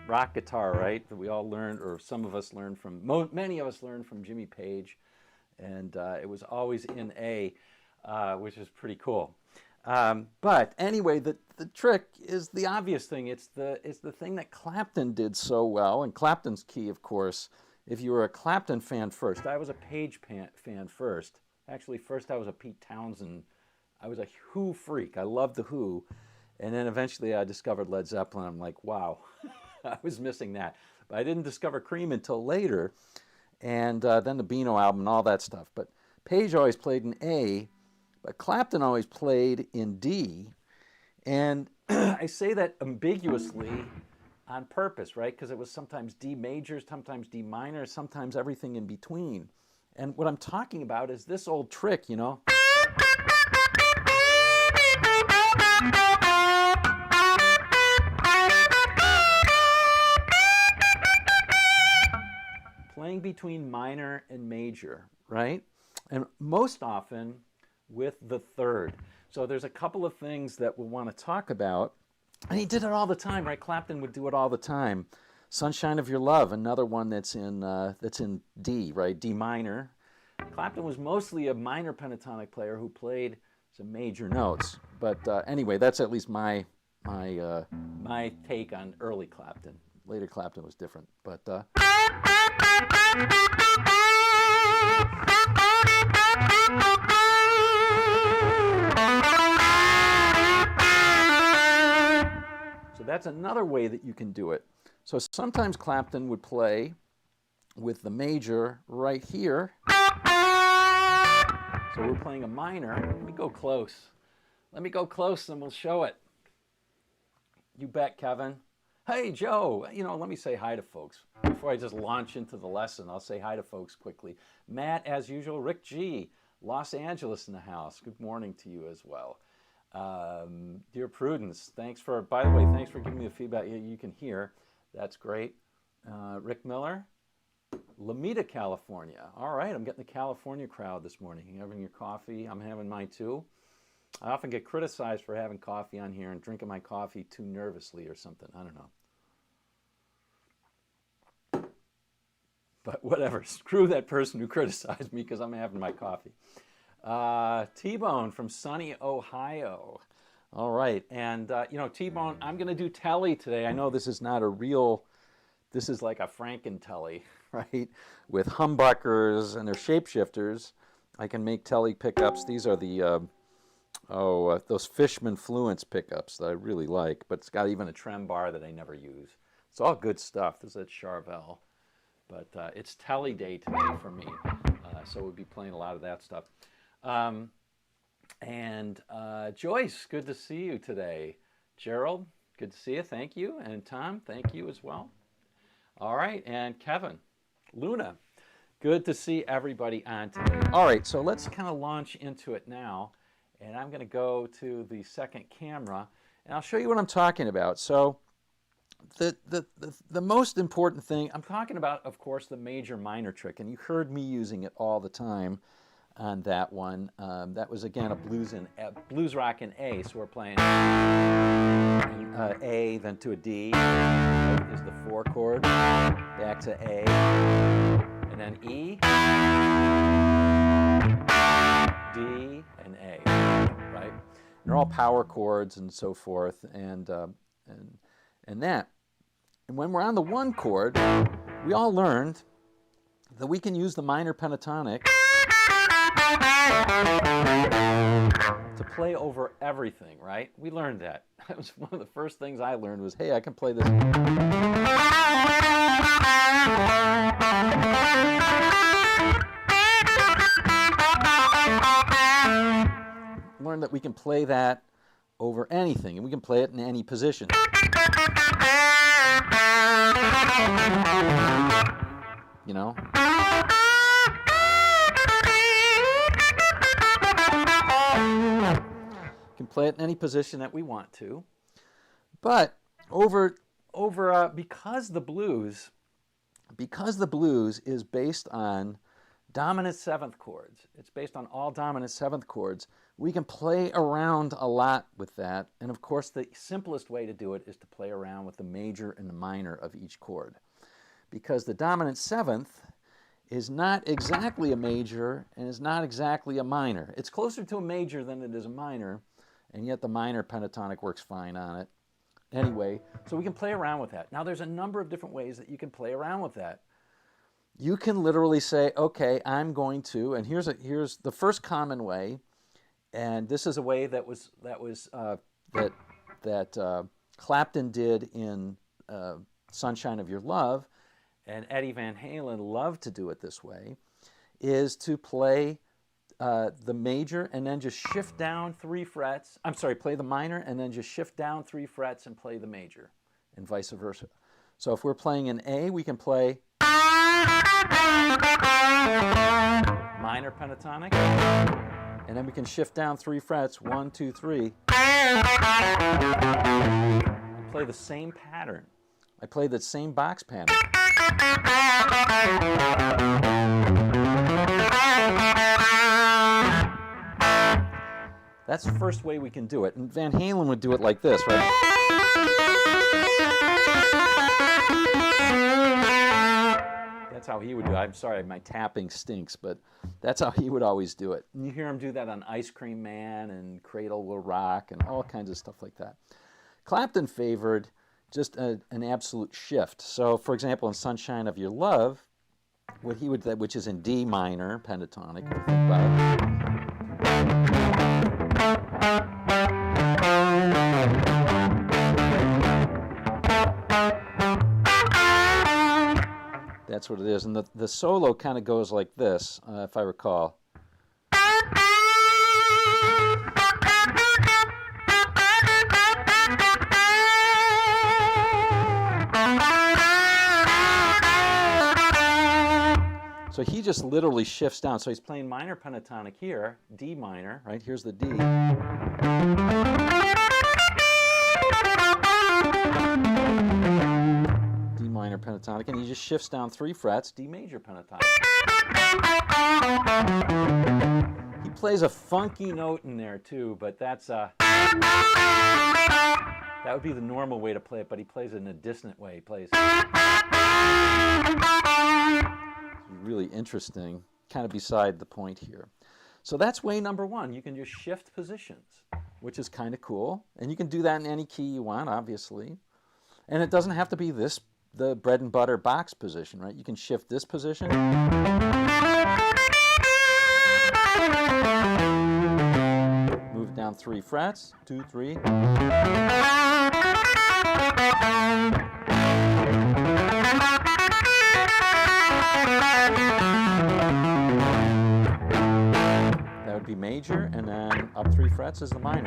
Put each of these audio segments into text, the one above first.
rock guitar, right? That we all learned, or some of us learned from, many of us learned from Jimmy Page, and it was always in A, which is pretty cool. But anyway, the trick is the obvious thing. It's the thing that Clapton did so well, and Clapton's key, of course. If you were a Clapton fan first, I was a Page fan first. Actually, first I was a Pete Townsend. I was a Who freak. I loved the Who. And then eventually I discovered Led Zeppelin. I'm like, wow, I was missing that. But I didn't discover Cream until later. And then the Beano album and all that stuff. But Page always played in A, but Clapton always played in D. And I say that ambiguously on purpose, right? Because it was sometimes D major, sometimes D minor, sometimes everything in between. And what I'm talking about is this old trick, you know. Playing between minor and major, right? And most often with the third. So there's a couple of things that we'll want to talk about. And he did it all the time, right? Clapton would do it all the time. Sunshine of Your Love, another one that's in D, right? D minor. Clapton was mostly a minor pentatonic player who played some major notes. But anyway, that's at least my take on early Clapton. Later Clapton was different, but. So that's another way that you can do it. So sometimes Clapton would play with the major right here. So we're playing a minor. Let me go close. Let me go close and we'll show it. You bet, Kevin. Hey, Joe, you know, let me say hi to folks. Before I just launch into the lesson, I'll say hi to folks quickly. Matt, as usual, Rick G, Los Angeles in the house. Good morning to you as well. Dear Prudence, thanks for, by the way, thanks for giving me the feedback you can hear. That's great. Rick Miller, Lomita, California. All right, I'm getting the California crowd this morning. You having your coffee? I'm having mine too. I often get criticized for having coffee on here and drinking my coffee too nervously or something. I don't know. But whatever, screw that person who criticized me because I'm having my coffee. T-Bone from sunny Ohio. All right, and you know, T-Bone, I'm going to do telly today. I know this is not a real, this is like a Franken-telly, right? With humbuckers and their shapeshifters. I can make telly pickups. These are the, those Fishman Fluence pickups that I really like, but it's got even a trem bar that I never use. It's all good stuff. This is at Charvel. But it's telly day today for me, so we'll be playing a lot of that stuff. Joyce, good to see you today. Gerald, good to see you. Thank you. And Tom, thank you as well. All right, and Kevin, Luna, good to see everybody on today. All right, so let's kind of launch into it now, and I'm going to go to the second camera, and I'll show you what I'm talking about. So. The most important thing, I'm talking about, of course, the major-minor trick, and you heard me using it all the time on that one. That was, again, a blues rock in A, so we're playing A, then to a D, is the 4 chord, back to A, and then E, D, and A, right? And they're all power chords and so forth, and that. And when we're on the 1 chord, we all learned that we can use the minor pentatonic to play over everything, right? We learned that. That was one of the first things I learned was, hey, I can play this. Learned that we can play that over anything, and we can play it in any position. You know? We can play it in any position that we want to. But because the blues is based on dominant seventh chords. It's based on all dominant seventh chords. We can play around a lot with that. And of course, the simplest way to do it is to play around with the major and the minor of each chord. Because the dominant seventh is not exactly a major and is not exactly a minor. It's closer to a major than it is a minor, and yet the minor pentatonic works fine on it. Anyway, so we can play around with that. Now, there's a number of different ways that you can play around with that. You can literally say, okay, I'm going to, and here's the first common way, and this is a way that Clapton did in Sunshine of Your Love, and Eddie Van Halen loved to do it this way, is to play the major and then just shift down 3 frets. I'm sorry, play the minor and then just shift down 3 frets and play the major, and vice versa. So if we're playing an A, we can play minor pentatonic, and then we can shift down 3 frets, 1, 2, 3, and play the same pattern. I play the same box pattern. That's the first way we can do it. And Van Halen would do it like this, right? That's how he would do it. I'm sorry, my tapping stinks, but that's how he would always do it. And you hear him do that on Ice Cream Man and Cradle Will Rock and all kinds of stuff like that. Clapton favored just an absolute shift. So, for example, in Sunshine of Your Love, what he would, which is in D minor pentatonic, that's what it is. And the solo kind of goes like this, if I recall. So he just literally shifts down. So he's playing minor pentatonic here, D minor, right? Here's the D. D minor pentatonic, and he just shifts down 3 frets, D major pentatonic. He plays a funky note in there too, but that's that would be the normal way to play it, but he plays it in a dissonant way. He plays really interesting, kind of beside the point here. So that's way number 1. You can just shift positions, which is kind of cool. And you can do that in any key you want, obviously. And it doesn't have to be the bread and butter box position, right? You can shift this position. Move down 3 frets, 2, 3. That would be major, and then up 3 frets is the minor.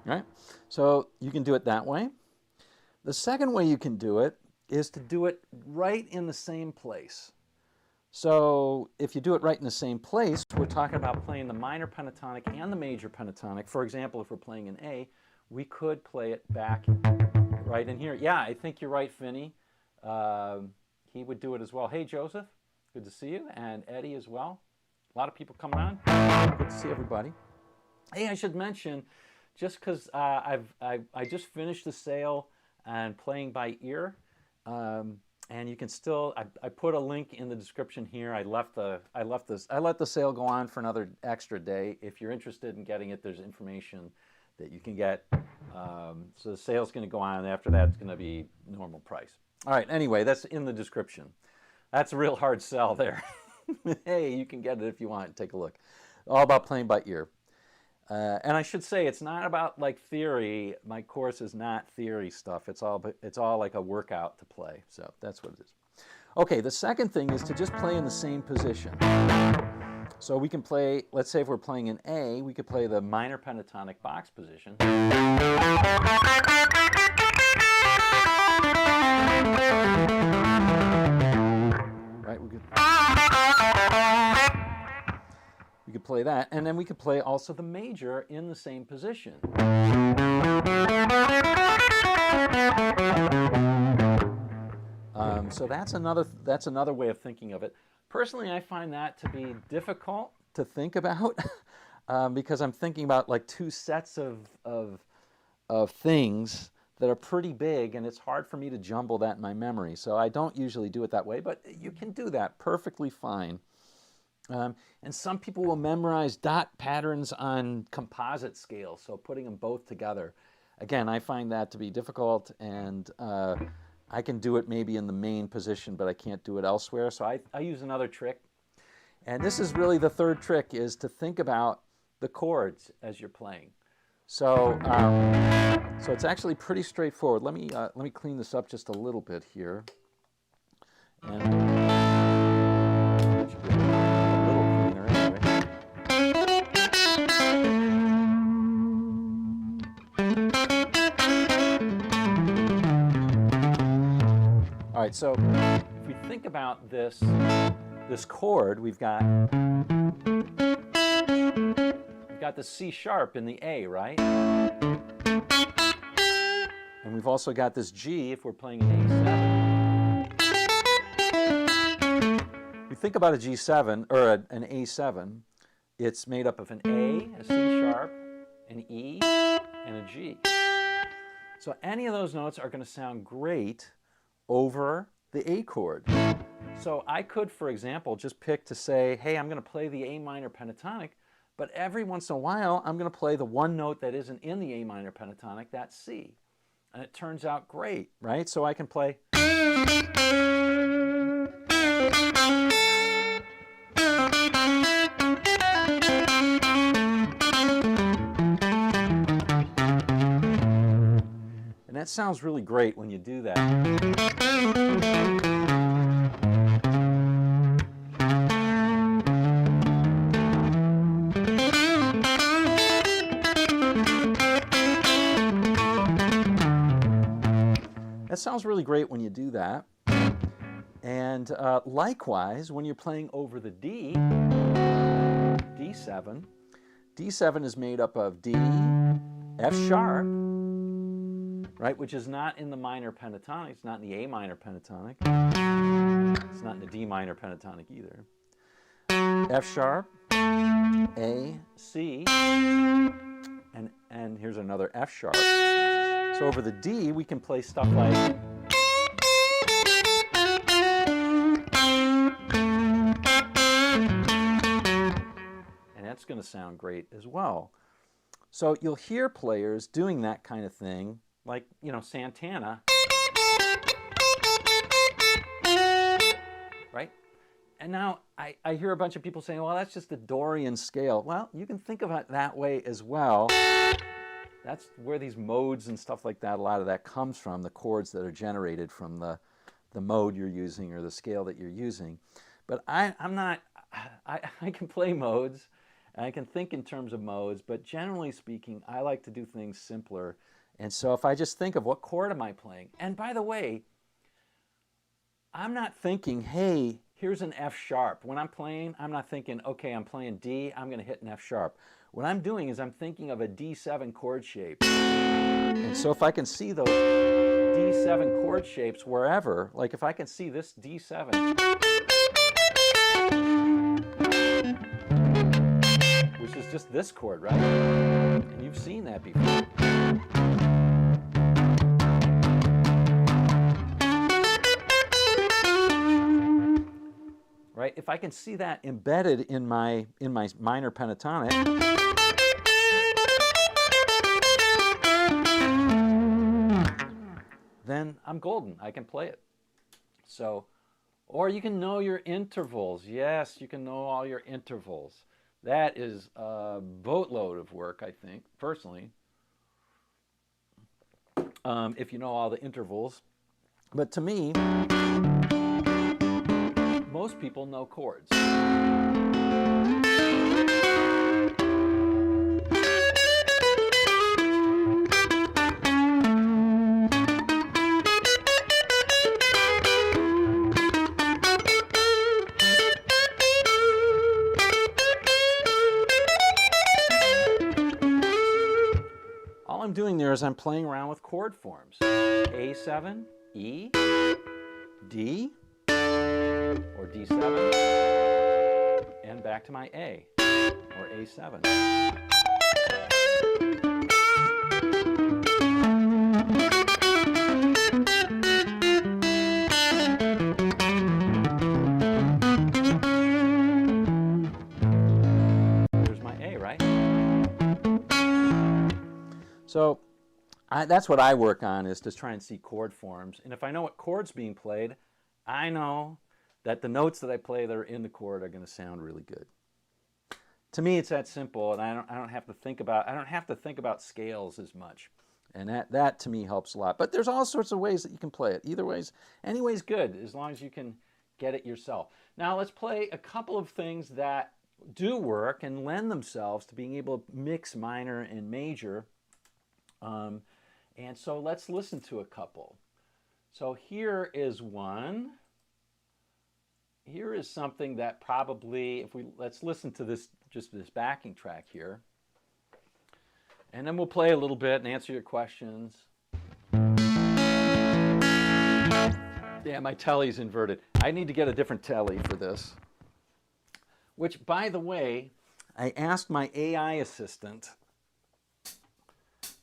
Right? So you can do it that way. The second way you can do it is to do it right in the same place. So if you do it right in the same place, we're talking about playing the minor pentatonic and the major pentatonic. For example, if we're playing an A, we could play it back right in here. Yeah, I think you're right, Finney. He would do it as well. Hey, Joseph, good to see you, and Eddie as well. A lot of people coming on. Good to see everybody. Hey, I should mention, just because I just finished the sale and playing by ear, and you can still, I put a link in the description here. I let the sale go on for another extra day. If you're interested in getting it, there's information that you can get. So the sale's going to go on, and after that, it's going to be normal price. All right, anyway, that's in the description. That's a real hard sell there. Hey, you can get it if you want. Take a look. All about playing by ear. And I should say, it's not about like theory. My course is not theory stuff. It's all like a workout to play. So that's what it is. Okay, the second thing is to just play in the same position. So we can play, let's say if we're playing an A, we could play the minor pentatonic box position. Right, we could could play that, and then we could play also the major in the same position. So that's another way of thinking of it. Personally, I find that to be difficult to think about because I'm thinking about like two sets of things that are pretty big, and it's hard for me to jumble that in my memory. So I don't usually do it that way, but you can do that perfectly fine. And some people will memorize dot patterns on composite scale, so putting them both together. Again, I find that to be difficult, and I can do it maybe in the main position, but I can't do it elsewhere. So I use another trick. And this is really the third trick, is to think about the chords as you're playing. So, so it's actually pretty straightforward. Let me clean this up just a little bit here. And it should be a little cleaner anyway. All right, so if we think about this chord, we've got the C sharp in the A, right? And we've also got this G if we're playing an A7. If we think about a G7 or an A7, it's made up of an A, a C sharp, an E, and a G. So any of those notes are going to sound great over the A chord. So I could, for example, just pick to say, hey, I'm going to play the A minor pentatonic, but every once in a while, I'm going to play the one note that isn't in the A minor pentatonic, that's C. And it turns out great, right? So I can play. And that sounds really great when you do that. That sounds really great when you do that. And likewise, when you're playing over the D, D7, D7 is made up of D, F sharp, right, which is not in the minor pentatonic, it's not in the A minor pentatonic, it's not in the D minor pentatonic either. F sharp, A, C, and here's another F sharp. So over the D, we can play stuff like, and that's going to sound great as well. So you'll hear players doing that kind of thing, like, you know, Santana, right? And now I hear a bunch of people saying, well, that's just a Dorian scale. Well, you can think of it that way as well. That's where these modes and stuff like that, a lot of that comes from, the chords that are generated from the mode you're using or the scale that you're using. But I can play modes, and I can think in terms of modes, but generally speaking, I like to do things simpler. And so if I just think of what chord am I playing, and by the way, I'm not thinking, hey, here's an F sharp. When I'm playing, I'm not thinking, okay, I'm playing D, I'm going to hit an F sharp. What I'm doing is I'm thinking of a D7 chord shape. And so if I can see those D7 chord shapes wherever, like if I can see this D7, which is just this chord, right? And you've seen that before. Right? If I can see that embedded in my minor pentatonic, then I'm golden. I can play it. So, or you can know your intervals. Yes, you can know all your intervals. That is a boatload of work, I think, personally, if you know all the intervals. But to me, most people know chords. I'm doing there is I'm playing around with chord forms. A7, E, D, or D7, and back to my A, or A7. There's my A, right? So that's what I work on, is to try and see chord forms. And if I know what chord's being played, I know that the notes that I play that are in the chord are going to sound really good. To me, it's that simple, and I don't have to think about scales as much, and that to me helps a lot. But there's all sorts of ways that you can play it. Either way's, any way's good, as long as you can get it yourself. Now let's play a couple of things that do work and lend themselves to being able to mix minor and major. And so let's listen to a couple. So here is one. Here is something that probably, let's listen to this, just this backing track here. And then we'll play a little bit and answer your questions. Yeah, my telly's inverted. I need to get a different telly for this. Which, by the way, I asked my AI assistant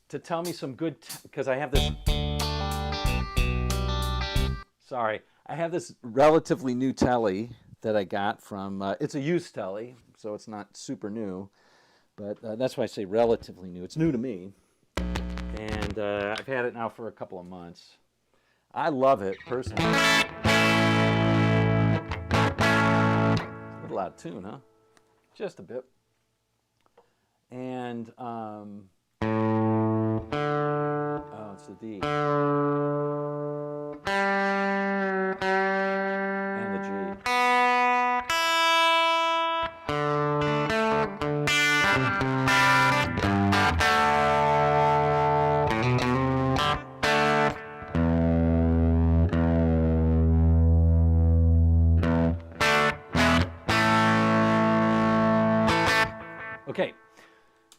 to tell me some good, because I have this, sorry, I have this relatively new telly that I got from, it's a used telly, so it's not super new, but that's why I say relatively new. It's new to me, and I've had it now for a couple of months. I love it, personally. A little out of tune, huh? Just a bit. And, oh, it's the D. And the G. Okay,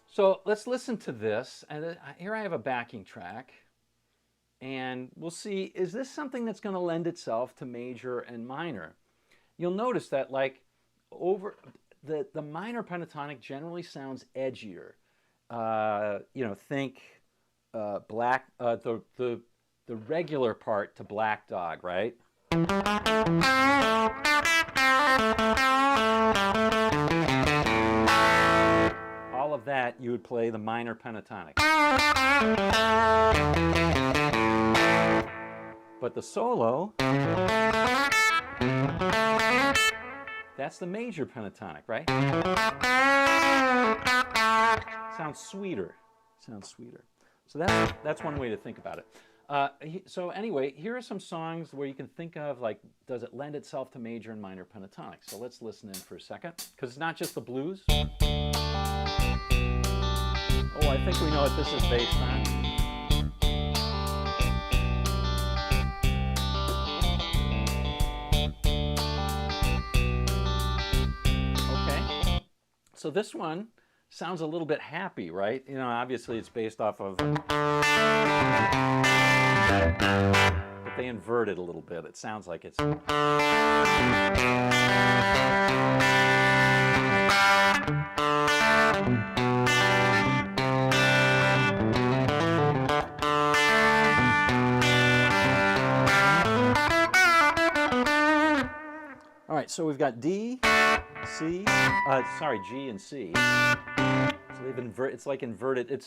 so let's listen to this. And here I have a backing track. And we'll see, is this something that's going to lend itself to major and minor? You'll notice that, like, over the minor pentatonic generally sounds edgier. You know, think the regular part to Black Dog, right? All of that, you would play the minor pentatonic. But the solo, that's the major pentatonic, right? Sounds sweeter. Sounds sweeter. So that's one way to think about it. So anyway, here are some songs where you can think of, like, does it lend itself to major and minor pentatonic? So let's listen in for a second, because it's not just the blues. Oh, I think we know what this is based on. So this one sounds a little bit happy, right? You know, obviously it's based off of, but they invert it a little bit. It sounds like it's, all right, so we've got D, C, G and C. So they've it's like inverted. It's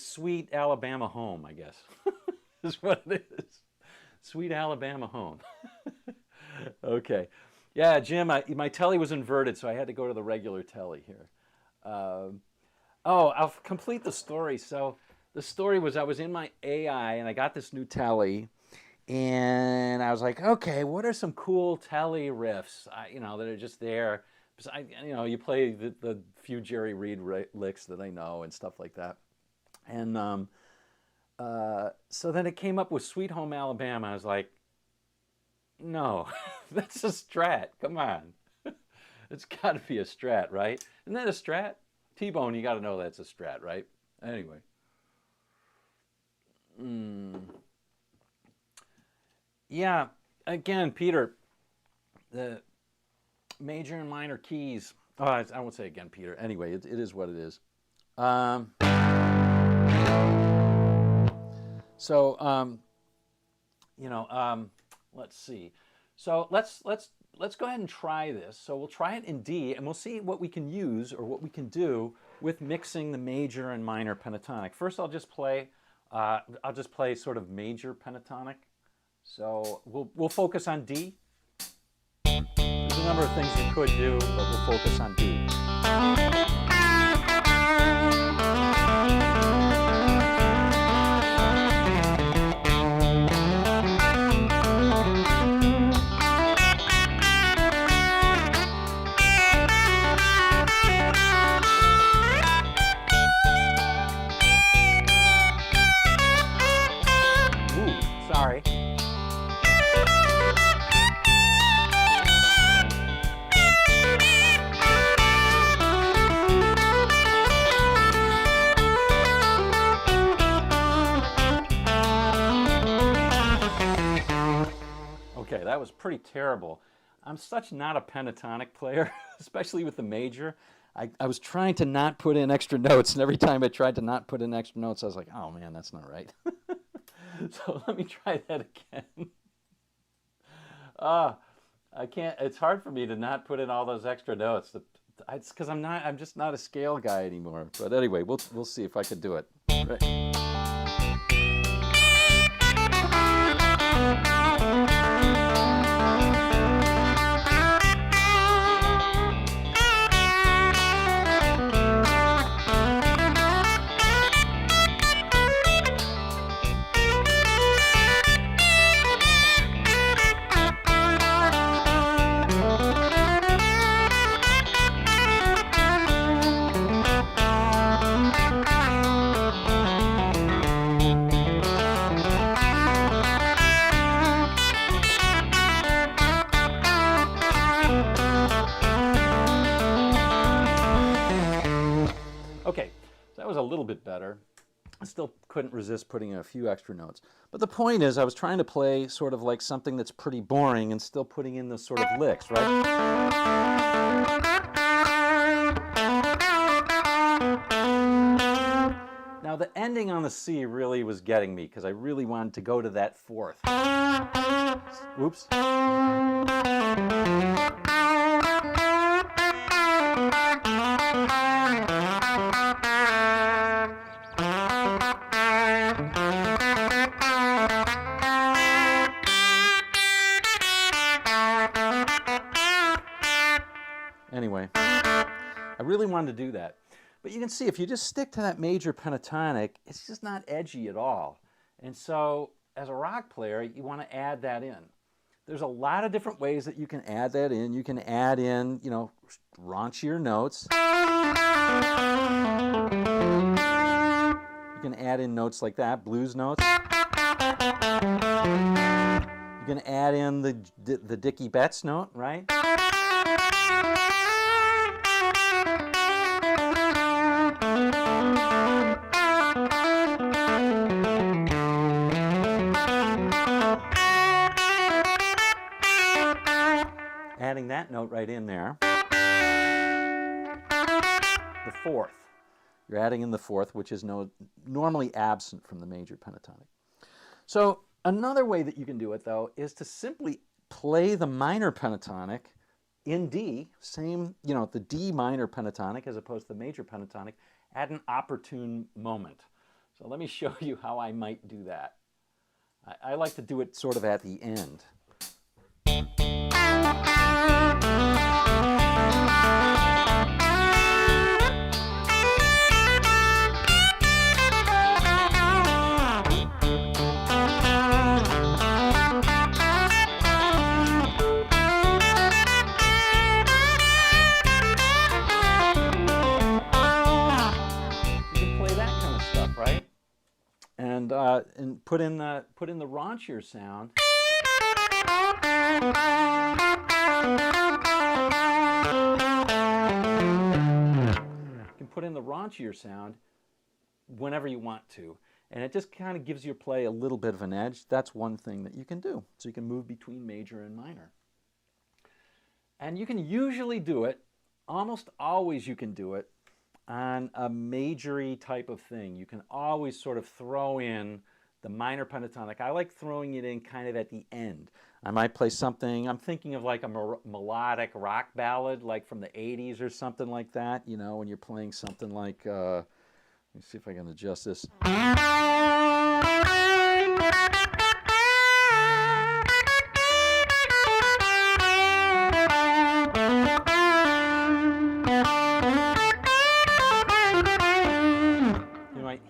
Sweet Alabama Home, I guess, is what it is. Sweet Alabama Home. Okay. Yeah, Jim, my telly was inverted, so I had to go to the regular telly here. I'll complete the story. So the story was, I was in my AI, and I got this new telly. And I was like, okay, what are some cool telly riffs, you know, that are just there? You know, you play the few Jerry Reed licks that I know and stuff like that. And so then it came up with Sweet Home Alabama. I was like, no, that's a Strat. Come on. It's got to be a Strat, right? Isn't that a Strat? T-Bone, you got to know that's a Strat, right? Anyway. Yeah, again, Peter, the major and minor keys. Oh, I won't say again, Peter. Anyway, it is what it is. Let's see. So let's go ahead and try this. So we'll try it in D, and we'll see what we can use or what we can do with mixing the major and minor pentatonic. First, I'll just play sort of major pentatonic. So we'll focus on D. There's a number of things you could do, but we'll focus on D. Sorry. Okay, that was pretty terrible. I'm such not a pentatonic player, especially with the major. I was trying to not put in extra notes, and every time I tried to not put in extra notes, I was like, oh man, that's not right. So let me try that again. I can't, it's hard for me to not put in all those extra notes. It's because I'm just not a scale guy anymore. But anyway, we'll see if I can do it. Right. Okay, so that was a little bit better. I still couldn't resist putting in a few extra notes. But the point is, I was trying to play sort of like something that's pretty boring and still putting in those sort of licks, right? Now the ending on the C really was getting me because I really wanted to go to that fourth. Oops. Anyway, I really wanted to do that. But you can see if you just stick to that major pentatonic, it's just not edgy at all. And so as a rock player, you want to add that in. There's a lot of different ways that you can add that in. You can add in, raunchier notes. You can add in notes like that, blues notes. You can add in the Dickie Betts note, right? Adding that note right in there. The fourth. You're adding in the fourth, which is normally absent from the major pentatonic. So another way that you can do it, though, is to simply play the minor pentatonic in D, same, the D minor pentatonic as opposed to the major pentatonic, at an opportune moment. So let me show you how I might do that. I like to do it sort of at the end. And put in the raunchier sound. You can put in the raunchier sound whenever you want to. And it just kind of gives your play a little bit of an edge. That's one thing that you can do. So you can move between major and minor. And you can usually do it, almost always you can do it, on a majory type of thing. You can always sort of throw in the minor pentatonic. I like throwing it in kind of at the end. I might play something, I'm thinking of like a melodic rock ballad, like from the 80s or something like that, you know, when you're playing something like, let me see if I can adjust this.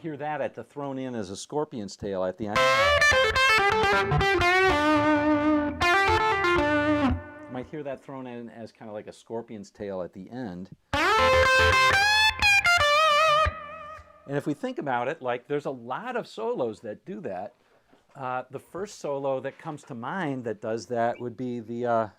Hear that at the thrown in as a scorpion's tail at the end. You might hear that thrown in as kind of like a scorpion's tail at the end. And if we think about it, like there's a lot of solos that do that. The first solo that comes to mind that does that would be the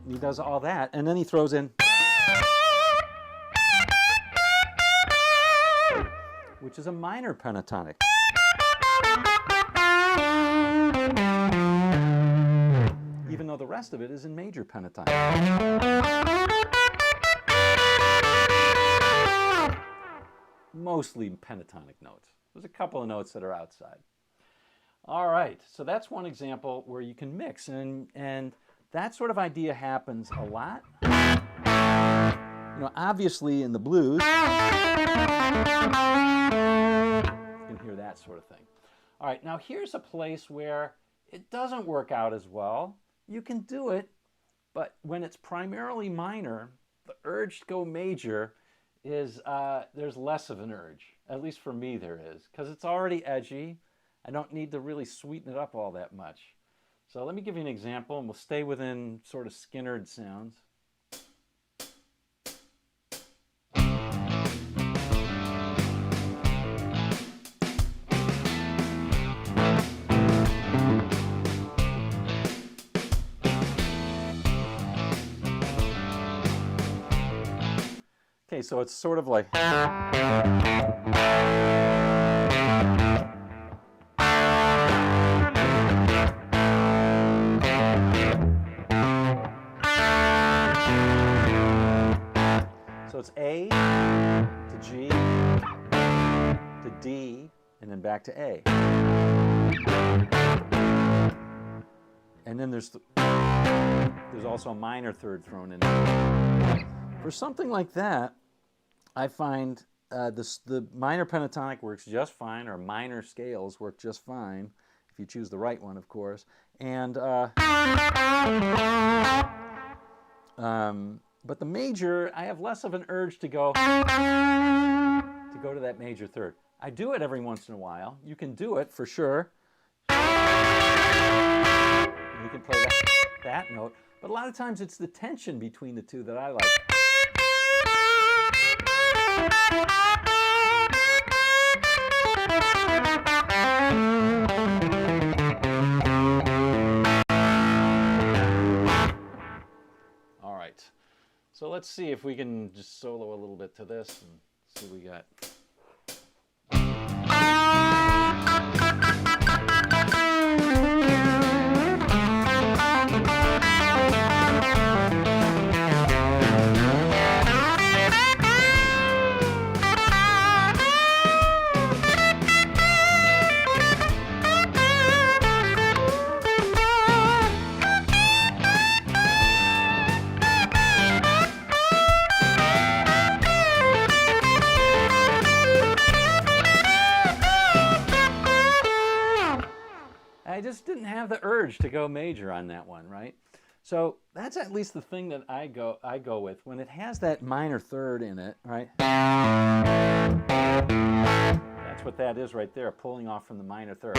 he does all that, and then he throws in, which is a minor pentatonic. Even though the rest of it is in major pentatonic. Mostly pentatonic notes. There's a couple of notes that are outside. All right, so that's one example where you can mix, and that sort of idea happens a lot. You know, obviously in the blues, you can hear that sort of thing. All right, now here's a place where it doesn't work out as well. You can do it, but when it's primarily minor, the urge to go major is, there's less of an urge. At least for me there is, because it's already edgy. I don't need to really sweeten it up all that much. So let me give you an example, and we'll stay within sort of Skinnerd sounds. Okay, so it's sort of like... So it's A to G to D and then back to A. And then there's also a minor third thrown in there. For something like that, I find the minor pentatonic works just fine, or minor scales work just fine, if you choose the right one, of course. And but the major, I have less of an urge to go to that major third. I do it every once in a while. You can do it for sure. You can play that note, but a lot of times it's the tension between the two that I like. So let's see if we can just solo a little bit to this and see what we got. I just didn't have the urge to go major on that one, right? So that's at least the thing that I go with. When it has that minor third in it, right? That's what that is right there, pulling off from the minor third.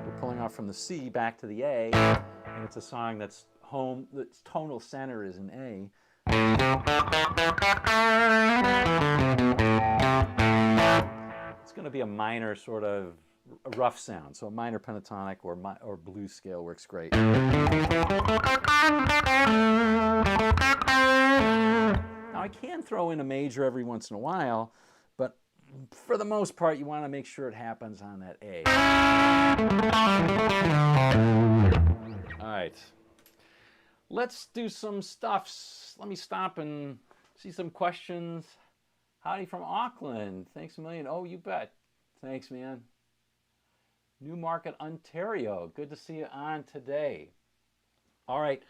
We're pulling off from the C back to the A, and it's a song that's home, its tonal center is in A. It's going to be a minor sort of a rough sound, so a minor pentatonic or blues scale works great. Now I can throw in a major every once in a while, but for the most part you want to make sure it happens on that A. All right, let's do some stuffs. Let me stop and see some questions. Howdy from Auckland. Thanks a million. Oh, you bet. Thanks, man. Newmarket, Ontario. Good to see you on today. All right.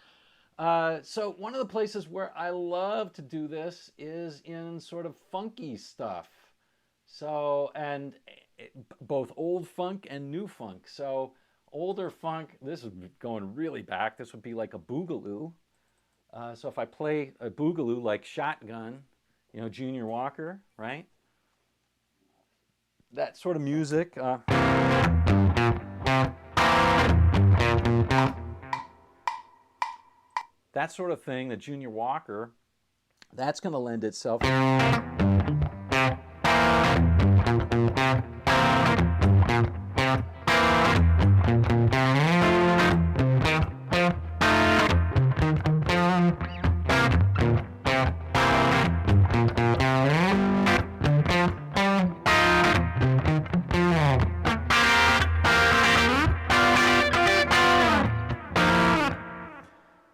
So one of the places where I love to do this is in sort of funky stuff. So, and both old funk and new funk. So older funk, this is going really back. This would be like a boogaloo. So if I play a boogaloo like Shotgun, you know, Junior Walker, right? That sort of music. That sort of thing, the Junior Walker, that's going to lend itself.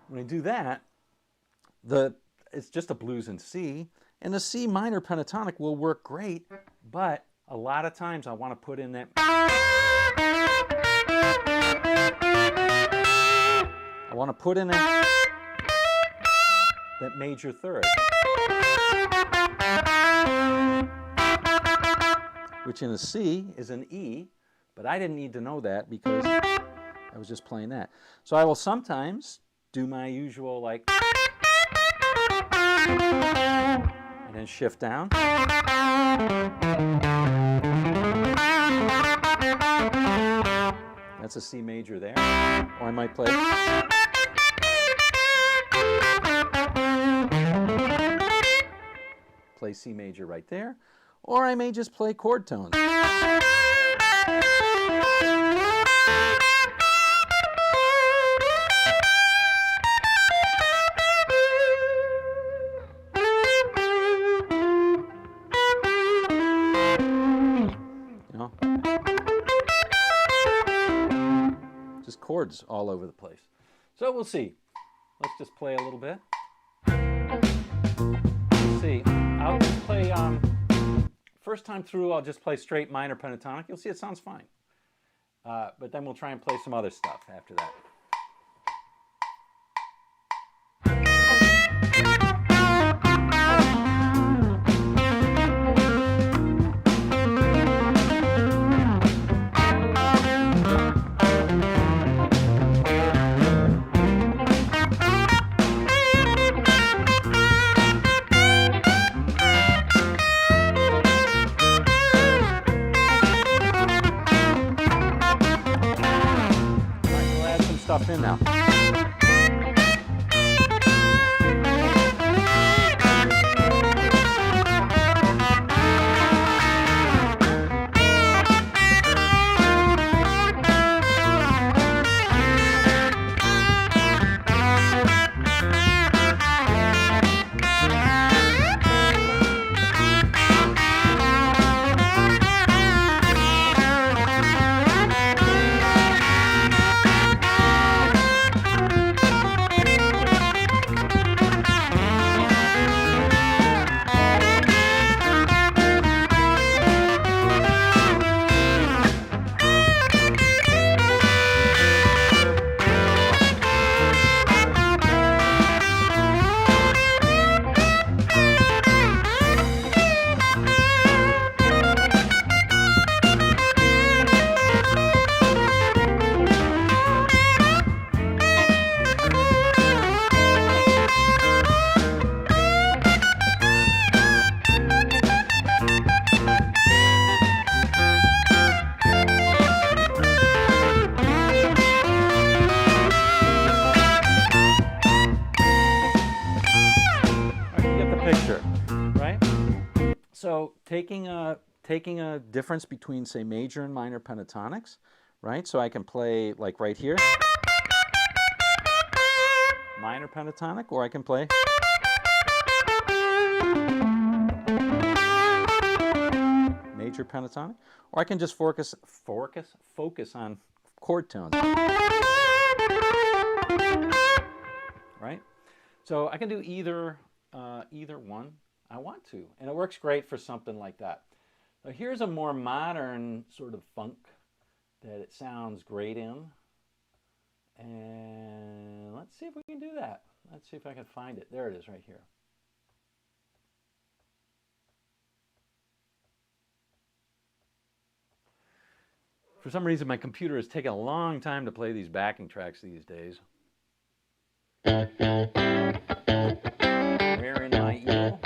When I do that, it's just a blues in C, and the C minor pentatonic will work great, but a lot of times I want to put in that. I want to put in that major third, which in a C is an E, but I didn't need to know that because I was just playing that. So I will sometimes do my usual like, and then shift down. That's a C major there. Or I might play. Play C major right there. Or I may just play chord tones. Just chords all over the place. So we'll see. Let's just play a little bit. Let's see. I'll just play, first time through, I'll just play straight minor pentatonic. You'll see it sounds fine. But then we'll try and play some other stuff after that. Stuff in now. taking a difference between, say, major and minor pentatonics, right? So I can play like right here, minor pentatonic, or I can play major pentatonic, or I can just focus on chord tones, right? So I can do either one I want to, and it works great for something like that. Now here's a more modern sort of funk that it sounds great in, and let's see if we can do that. Let's see if I can find it. There it is right here. For some reason, my computer has taken a long time to play these backing tracks these days. Where in my eel?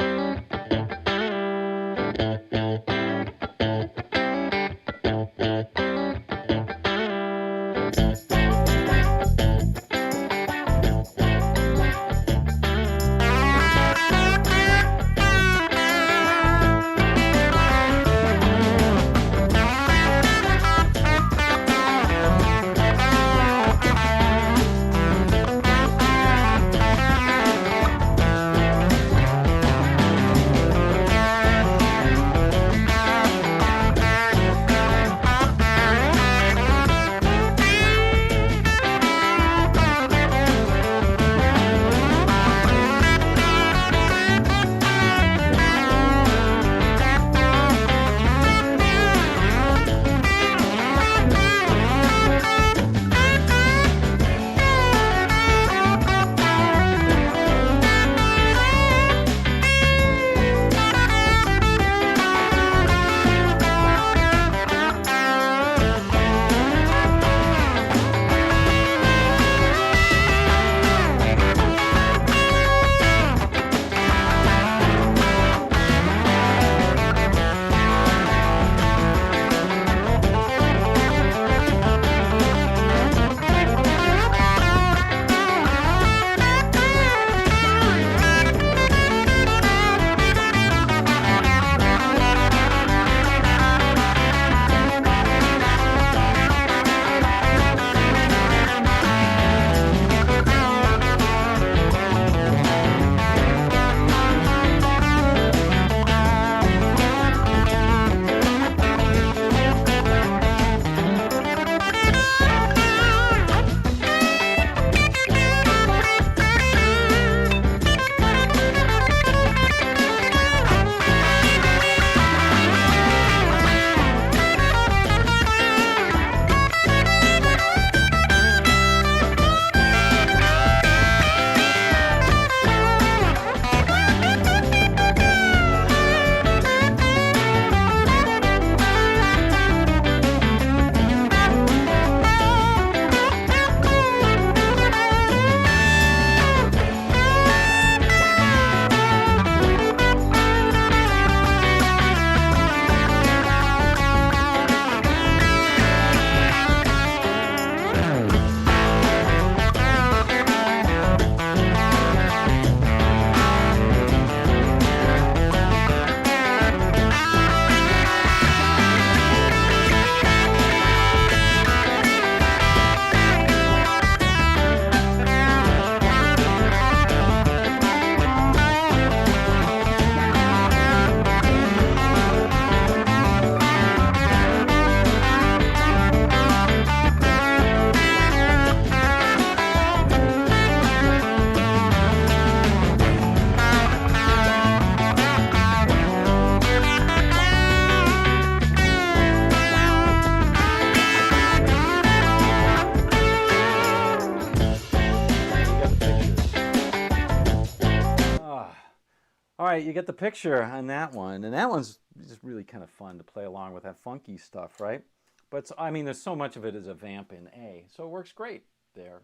All right, you get the picture on that one, and that one's just really kind of fun to play along with that funky stuff, right? But I mean, there's so much of it as a vamp in A, so it works great there.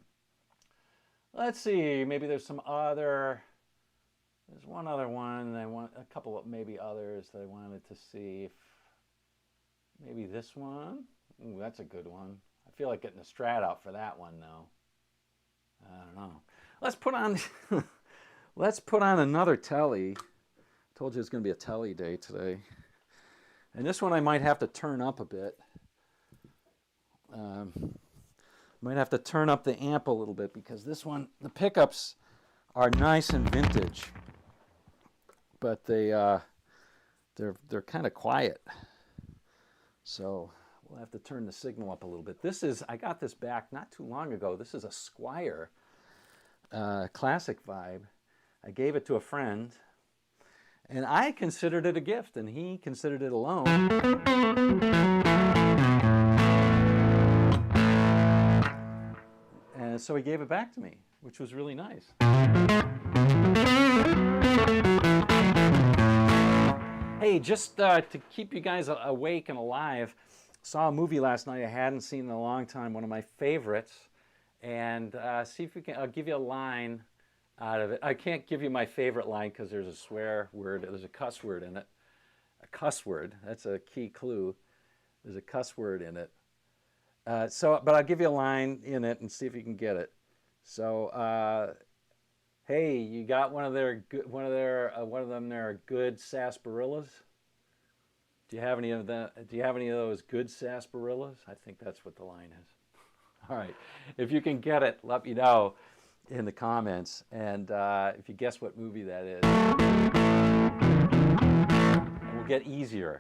Let's see, maybe there's some other. There's one other one. I want a couple of maybe others that I wanted to see. If maybe this one. Ooh, that's a good one. I feel like getting a Strat out for that one though. I don't know. Let's put on. Let's put on another telly. Told you it's going to be a telly day today. And this one I might have to turn up a bit. Might have to turn up the amp a little bit because this one, the pickups are nice and vintage, but they're kind of quiet. So we'll have to turn the signal up a little bit. I got this back not too long ago. This is a Squier classic vibe. I gave it to a friend, and I considered it a gift, and he considered it a loan. And so he gave it back to me, which was really nice. Hey, just to keep you guys awake and alive, saw a movie last night I hadn't seen in a long time, one of my favorites, and see if we can, I'll give you a line out of it. I can't give you my favorite line because there's a swear word, there's a cuss word in it. A cuss word, that's a key clue. There's a cuss word in it. But I'll give you a line in it and see if you can get it. So, hey, you got one of them there good sarsaparillas? Do you have any of that? Do you have any of those good sarsaparillas? I think that's what the line is. All right, if you can get it, let me know in the comments, and if you guess what movie that is, it will get easier.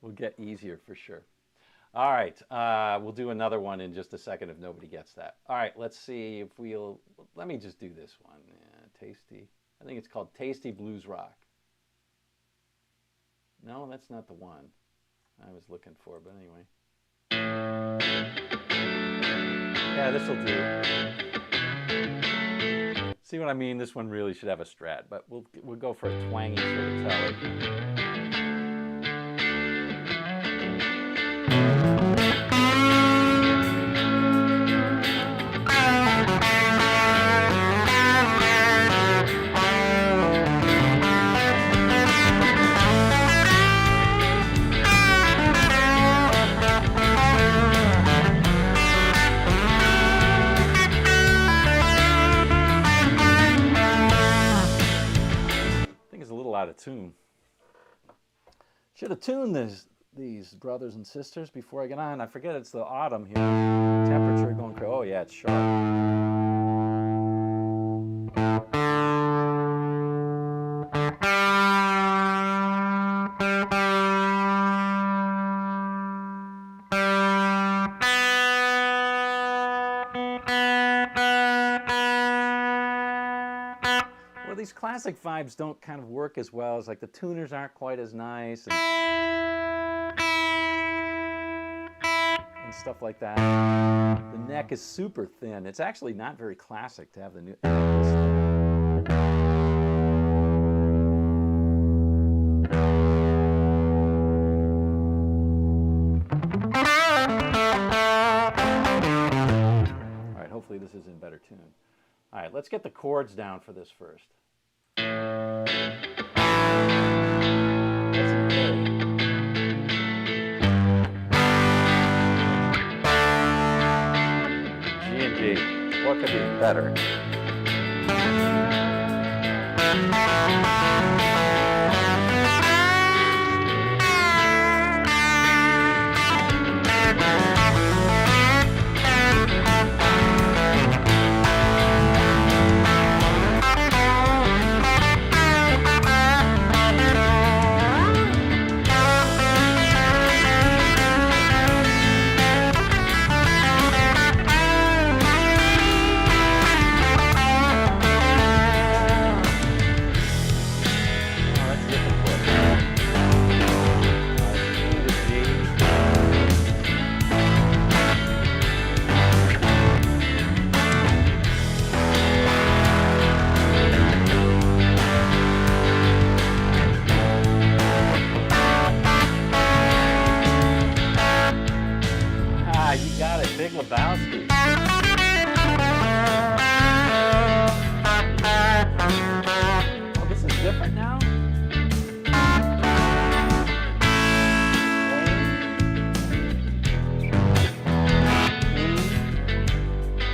Will get easier for sure. All right, we'll do another one in just a second if nobody gets that. All right, let's see if let me just do this one. Yeah, Tasty. I think it's called Tasty Blues Rock. No, that's not the one I was looking for, but anyway. Yeah, this'll do. See what I mean? This one really should have a strat, but we'll go for a twangy sort of telly. Out of tune. Should have tuned these brothers and sisters before I get on. I forget it's the autumn here. Temperature going crazy. Oh yeah, it's sharp. These classic vibes don't kind of work as well as like the tuners aren't quite as nice and stuff like that. The neck is super thin. It's actually not very classic to have the new. All right, hopefully this is in better tune. All right, let's get the chords down for this first. That's an A. G and D. What could be better? Big Lebowski. Oh, this is different now?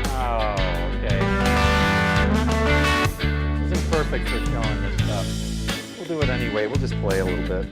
Oh, okay. This isn't perfect for showing this. we'll do it anyway. We'll just play a little bit.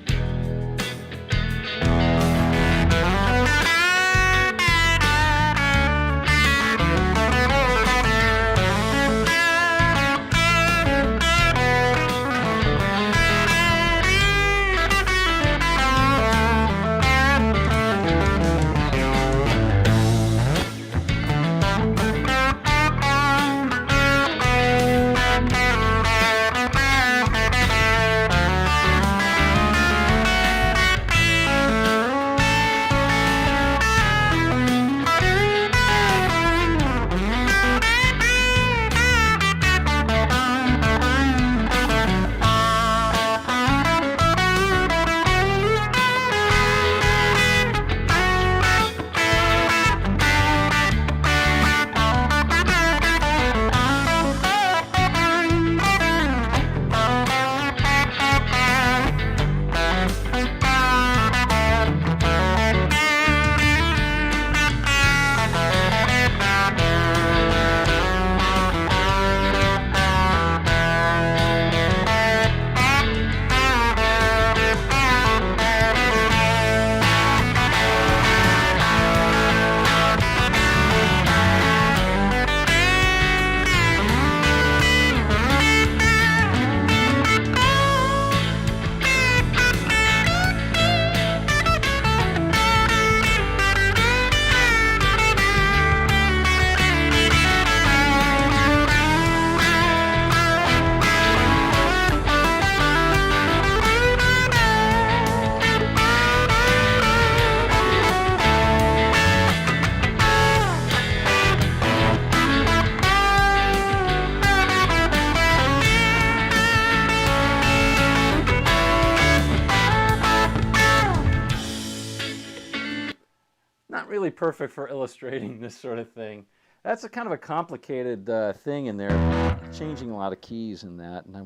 Not really perfect for illustrating this sort of thing. That's a kind of a complicated thing in there, changing a lot of keys in that, and I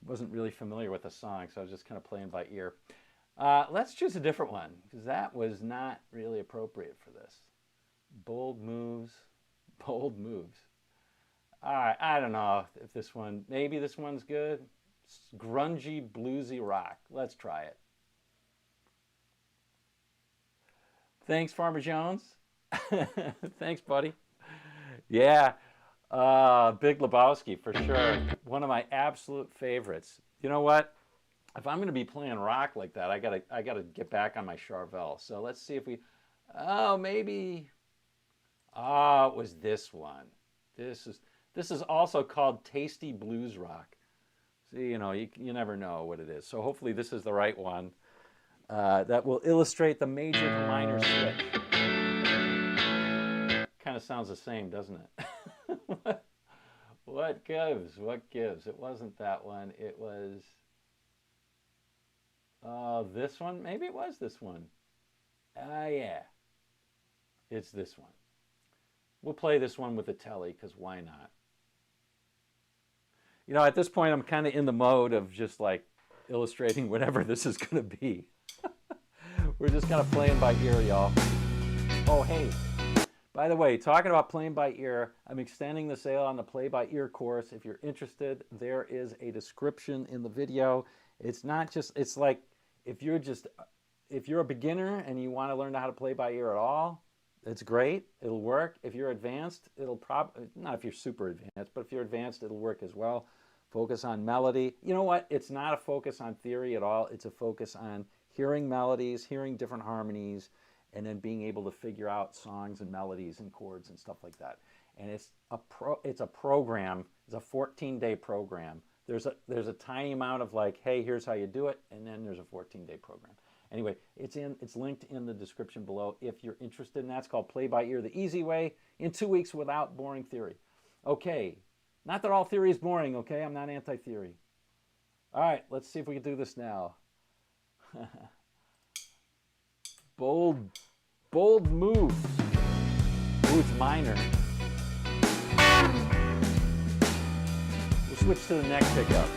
wasn't really familiar with the song, so I was just kind of playing by ear. Let's choose a different one, because that was not really appropriate for this. Bold moves, bold moves. All right, I don't know if this one, maybe this one's good. Grungy, bluesy rock. Let's try it. Thanks, Farmer Jones. Thanks, buddy. Yeah, Big Lebowski for sure. One of my absolute favorites. You know what? If I'm going to be playing rock like that, I gotta get back on my Charvel. So let's see if we. Oh, maybe. Oh, it was this one. This is also called Tasty Blues Rock. See, you never know what it is. So hopefully this is the right one. That will illustrate the major to minor switch. Kind of sounds the same, doesn't it? What gives? What gives? It wasn't that one. It was this one. Maybe it was this one. Yeah. It's this one. We'll play this one with the telly, because why not? At this point, I'm kind of in the mode of just like illustrating whatever this is going to be. We're just kind of playing by ear, y'all. Oh, hey. By the way, talking about playing by ear, I'm extending the sale on the Play by Ear course. If you're interested, there is a description in the video. It's not just, it's like, if you're a beginner and you want to learn how to play by ear at all, it's great. It'll work. If you're advanced, not if you're super advanced, but if you're advanced, it'll work as well. Focus on melody. You know what? It's not a focus on theory at all. It's a focus on hearing melodies, hearing different harmonies, and then being able to figure out songs and melodies and chords and stuff like that. And it's a program. It's a 14-day program. There's a tiny amount of like, hey, here's how you do it, and then there's a 14-day program. Anyway, it's linked in the description below if you're interested in that. It's called Play by Ear the Easy Way in 2 weeks without boring theory. Okay, not that all theory is boring, okay? I'm not anti-theory. All right, let's see if we can do this now. Bold moves. Ooh, it's minor. We'll switch to the next pickup.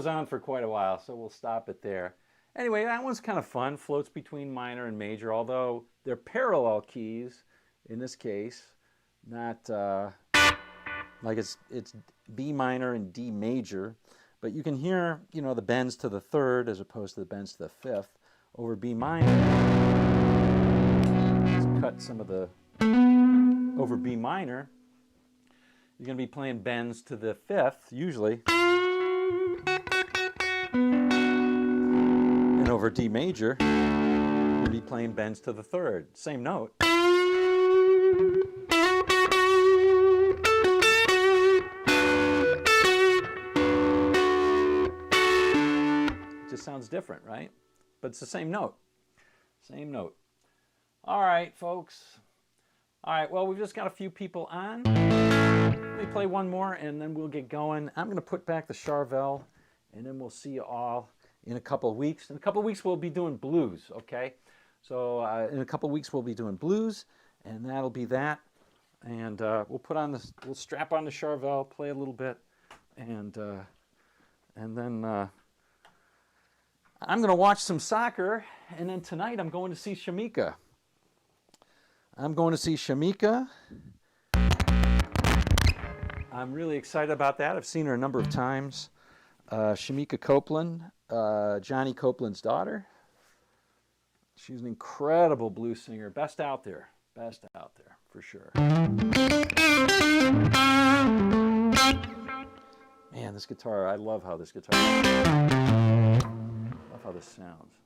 goes on for quite a while, so we'll stop it there. Anyway, that one's kind of fun. Floats between minor and major, although they're parallel keys in this case, not like it's B minor and D major. But you can hear, you know, the bends to the third as opposed to the bends to the fifth over B minor. Let's cut some of the over B minor. You're going to be playing bends to the fifth usually. And over D major, you're going to be playing bends to the third. Same note. Just sounds different, right? But it's the same note. Same note. All right, folks. All right, well, we've just got a few people on. Let me play one more, and then we'll get going. I'm going to put back the Charvel, and then we'll see you all in a couple of weeks. In a couple of weeks, we'll be doing blues, okay? So in a couple of weeks, we'll be doing blues, and that'll be that. And we'll strap on the Charvel, play a little bit, and then I'm going to watch some soccer, and then tonight I'm going to see Shamika. I'm really excited about that. I've seen her a number of times. Shamika Copeland, Johnny Copeland's daughter. She's an incredible blues singer. Best out there, for sure. Man, this guitar, I love how this guitar love how this sounds.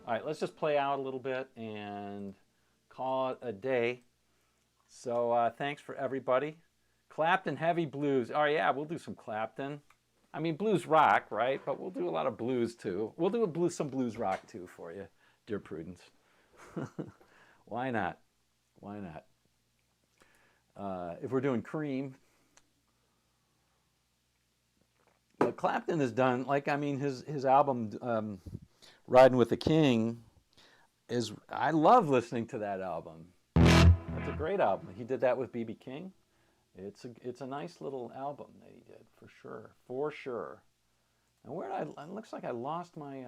All right, let's just play out a little bit and call it a day. So thanks for everybody. Clapton Heavy Blues. Oh yeah, we'll do some Clapton. I mean, blues rock, right? But we'll do a lot of blues too. We'll do some blues rock too for you, dear Prudence. Why not? Why not? If we're doing Cream. What Clapton has done, like, I mean, his album, Riding with the King, I love listening to that album. That's a great album. He did that with B.B. King. It's a nice little album that he did, for sure. And it looks like I lost my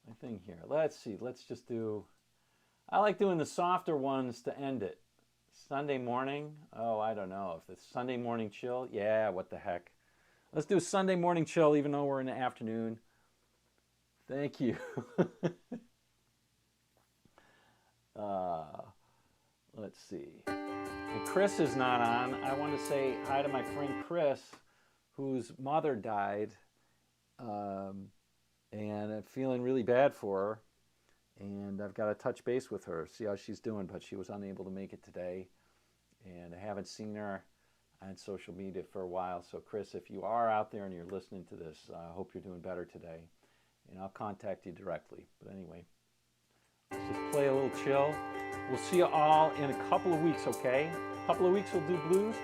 my thing here. Let's see. Let's just do. I like doing the softer ones to end it. Sunday morning. Oh, I don't know if it's Sunday morning chill. Yeah, what the heck. Let's do Sunday morning chill, even though we're in the afternoon. Thank you. Let's see. And Chris is not on. I want to say hi to my friend Chris, whose mother died, and I'm feeling really bad for her. And I've got to touch base with her, see how she's doing, but she was unable to make it today. And I haven't seen her on social media for a while. So Chris, if you are out there and you're listening to this, I hope you're doing better today. And I'll contact you directly. But anyway, let's just play a little chill. We'll see you all in a couple of weeks, okay? A couple of weeks we'll do blues.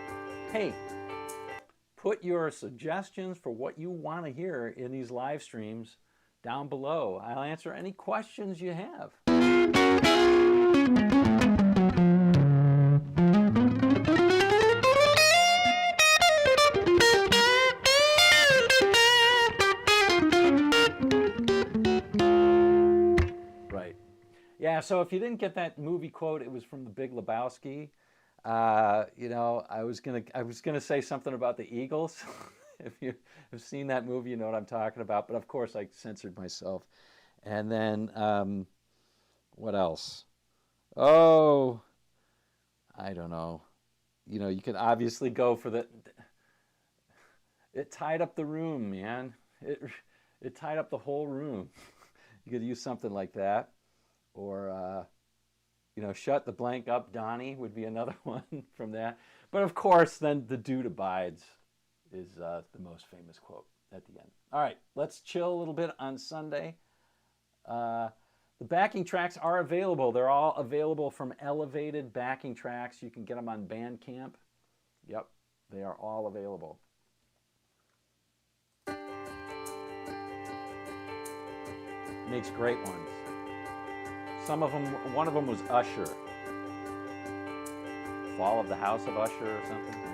Hey, put your suggestions for what you want to hear in these live streams down below. I'll answer any questions you have. Right. Yeah, so if you didn't get that movie quote, it was from The Big Lebowski. You know, I was gonna say something about the Eagles. If you have seen that movie, you know what I'm talking about. But of course, I censored myself. And then, what else? Oh, I don't know. You know, you could obviously go for it tied up the room, man. It tied up the whole room. You could use something like that. Or, you know, shut the blank up, Donnie would be another one from that. But of course, then the dude abides is the most famous quote at the end. All right, let's chill a little bit on Sunday. The backing tracks are available. They're all available from Elevated Backing Tracks. You can get them on Bandcamp. Yep, they are all available. Makes great ones. Some of them, one of them was Usher. Fall of the House of Usher or something.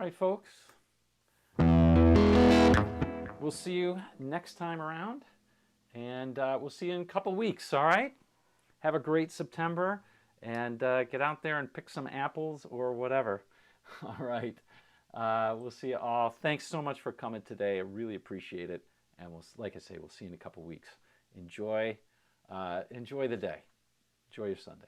right, folks. We'll see you next time around. And we'll see you in a couple weeks, all right? Have a great September, and get out there and pick some apples or whatever. All right. We'll see you all. Thanks so much for coming today. I really appreciate it. And we'll, like I say, we'll see you in a couple weeks. Enjoy the day. Enjoy your Sunday.